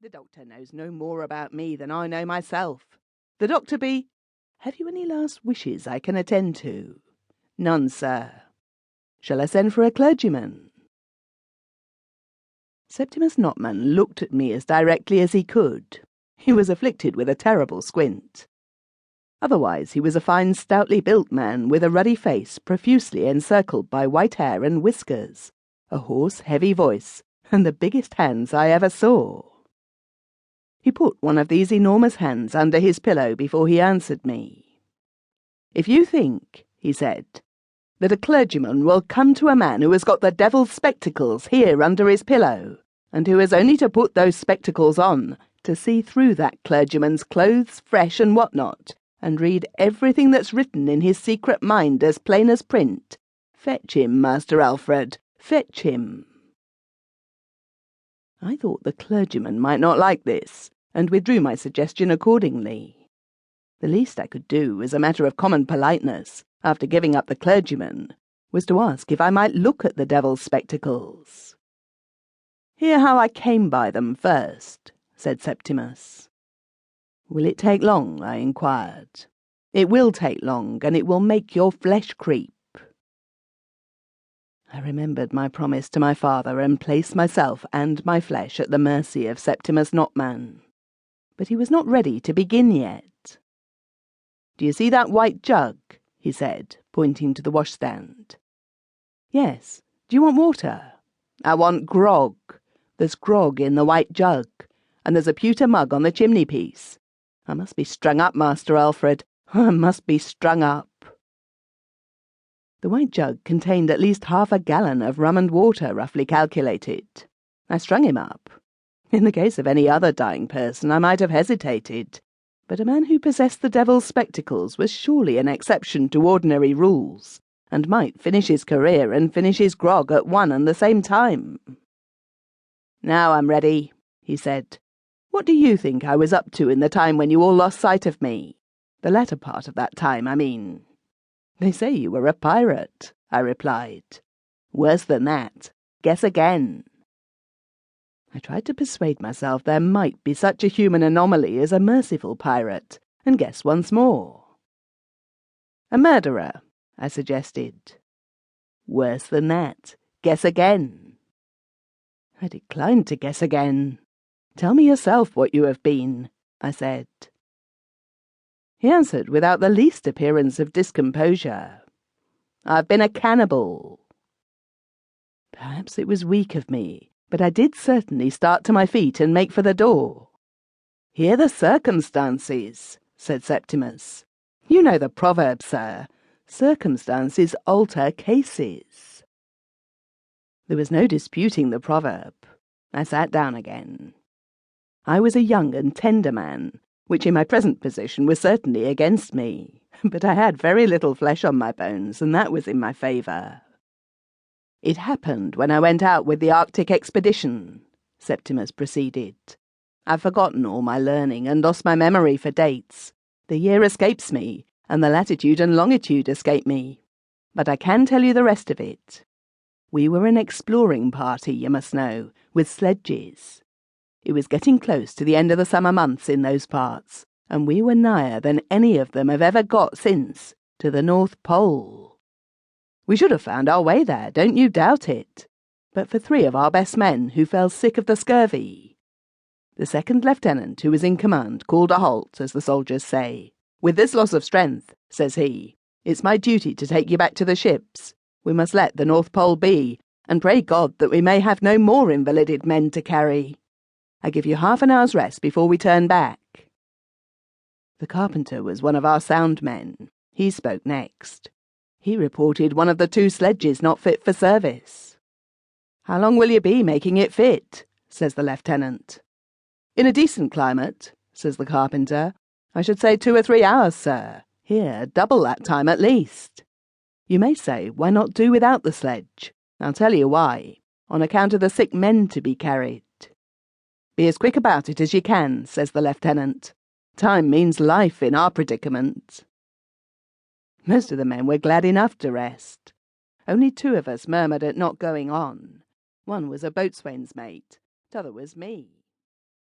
The doctor knows no more about me than I know myself. The doctor be, have you any last wishes I can attend to? None, sir. Shall I send for a clergyman? Septimus Notman looked at me as directly as he could. He was afflicted with a terrible squint. Otherwise he was a fine, stoutly built man with a ruddy face profusely encircled by white hair and whiskers, a hoarse, heavy voice, and the biggest hands I ever saw. He put one of these enormous hands under his pillow before he answered me. "If you think," he said, "that a clergyman will come to a man who has got the devil's spectacles here under his pillow, and who has only to put those spectacles on to see through that clergyman's clothes, fresh and what not, and read everything that's written in his secret mind as plain as print, fetch him, Master Alfred, fetch him." I thought the clergyman might not like this, and withdrew my suggestion accordingly. The least I could do, as a matter of common politeness, after giving up the clergyman, was to ask if I might look at the devil's spectacles. "Hear how I came by them first," said Septimus. "Will it take long?" I inquired. "It will take long, and it will make your flesh creep." I remembered my promise to my father and placed myself and my flesh at the mercy of Septimus Notman. But he was not ready to begin yet. "Do you see that white jug?" he said, pointing to the washstand. "Yes. Do you want water?" "I want grog. There's grog in the white jug, and there's a pewter mug on the chimney-piece. I must be strung up, Master Alfred. I must be strung up." The white jug contained at least half a gallon of rum and water, roughly calculated. I strung him up. In the case of any other dying person, I might have hesitated, but a man who possessed the devil's spectacles was surely an exception to ordinary rules, and might finish his career and finish his grog at one and the same time. "Now I'm ready," he said. "What do you think I was up to in the time when you all lost sight of me? The latter part of that time, I mean." "They say you were a pirate," I replied. "Worse than that. Guess again." I tried to persuade myself there might be such a human anomaly as a merciful pirate, and guess once more. "A murderer," I suggested. "Worse than that. Guess again." I declined to guess again. "Tell me yourself what you have been," I said. He answered without the least appearance of discomposure. "I've been a cannibal." Perhaps it was weak of me, but I did certainly start to my feet and make for the door. "Hear the circumstances," said Septimus. "You know the proverb, sir. Circumstances alter cases." There was no disputing the proverb. I sat down again. I was a young and tender man, which in my present position was certainly against me, but I had very little flesh on my bones, and that was in my favour. "It happened when I went out with the Arctic expedition," Septimus proceeded. "I've forgotten all my learning and lost my memory for dates. The year escapes me, and the latitude and longitude escape me. But I can tell you the rest of it. We were an exploring party, you must know, with sledges. It was getting close to the end of the summer months in those parts, and we were nigher than any of them have ever got since, to the North Pole. We should have found our way there, don't you doubt it, but for 3 of our best men who fell sick of the scurvy. The second lieutenant who was in command called a halt, as the soldiers say. 'With this loss of strength,' says he, 'it's my duty to take you back to the ships. We must let the North Pole be, and pray God that we may have no more invalided men to carry. I give you half an hour's rest before we turn back.' The carpenter was one of our sound men. He spoke next. He reported one of the 2 sledges not fit for service. 'How long will you be making it fit?' says the lieutenant. 'In a decent climate,' says the carpenter, 'I should say 2 or 3 hours, sir. Here, double that time at least. You may say, why not do without the sledge? I'll tell you why. On account of the sick men to be carried.' 'Be as quick about it as you can,' says the lieutenant. 'Time means life in our predicament.' Most of the men were glad enough to rest. Only 2 of us murmured at not going on. One was a boatswain's mate, t'other was me.